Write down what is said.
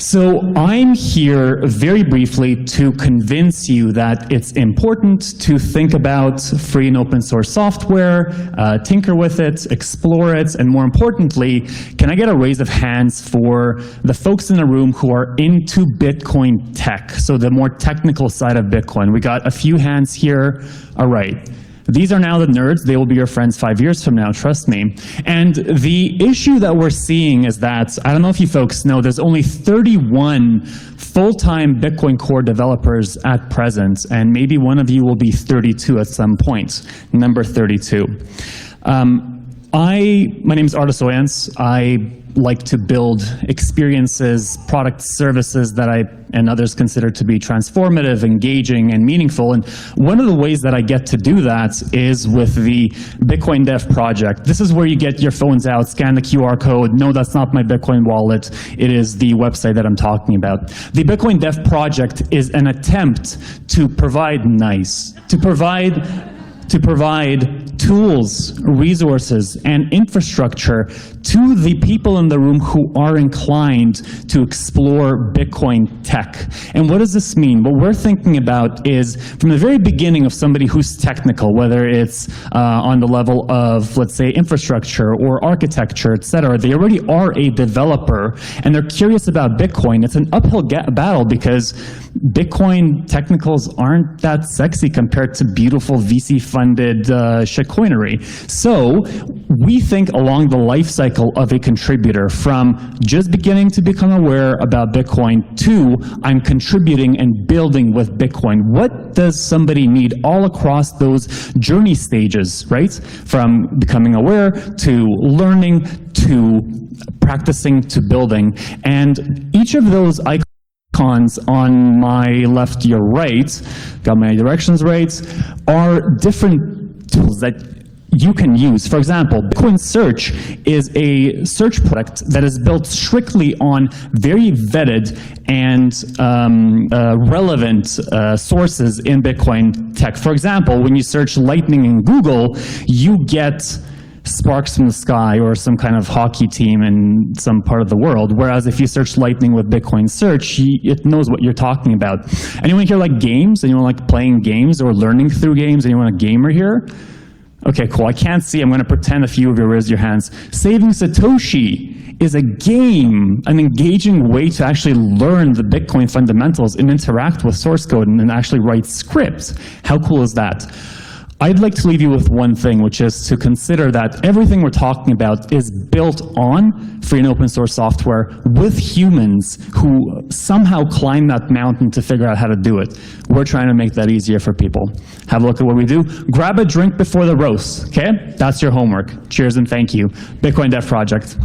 So I'm here very briefly to convince you that it's important to think about free and open source software, tinker with it, explore it, and more importantly, can I get a raise of hands for the folks in the room who are into Bitcoin tech, so the more technical side of Bitcoin? We got a few hands here. All right. These are now the nerds. They will be your friends 5 years from now, trust me. And the issue that we're seeing is that, I don't know if you folks know, there's only 31 full-time Bitcoin Core developers at present, and maybe one of you will be 32 at some point, number 32. My name is Artis Oyens. I like to build experiences, products, services that I and others consider to be transformative, engaging, and meaningful. And one of the ways that I get to do that is with the Bitcoin Dev project. This is where you get your phones out, scan the QR code. No, that's not my Bitcoin wallet. It is the website that I'm talking about. The Bitcoin Dev project is an attempt to provide tools, resources, and infrastructure to the people in the room who are inclined to explore Bitcoin tech. And what does this mean? What we're thinking about is, from the very beginning of somebody who's technical, whether it's on the level of, let's say, infrastructure or architecture, et cetera, they already are a developer and they're curious about Bitcoin. It's an uphill battle because Bitcoin technicals aren't that sexy compared to beautiful VC-funded shitcoinery. So we think along the life cycle of a contributor, from just beginning to become aware about Bitcoin to I'm contributing and building with Bitcoin. What does somebody need all across those journey stages, right? From becoming aware to learning to practicing to building. And each of those icons on my left, your right, got my directions right, are different tools that you can use. For example, Bitcoin Search is a search product that is built strictly on very vetted and relevant sources in Bitcoin tech. For example, when you search Lightning in Google, you get sparks from the sky or some kind of hockey team in some part of the world. Whereas if you search Lightning with Bitcoin Search, it knows what you're talking about. Anyone here like games? Anyone like playing games or learning through games? Anyone a gamer here? Okay, cool. I can't see. I'm going to pretend a few of you raise your hands. Saving Satoshi is a game, an engaging way to actually learn the Bitcoin fundamentals and interact with source code and then actually write scripts. How cool is that? I'd like to leave you with one thing, which is to consider that everything we're talking about is built on free and open source software with humans who somehow climb that mountain to figure out how to do it. We're trying to make that easier for people. Have a look at what we do. Grab a drink before the roast, okay? That's your homework. Cheers and thank you. Bitcoin Dev Project.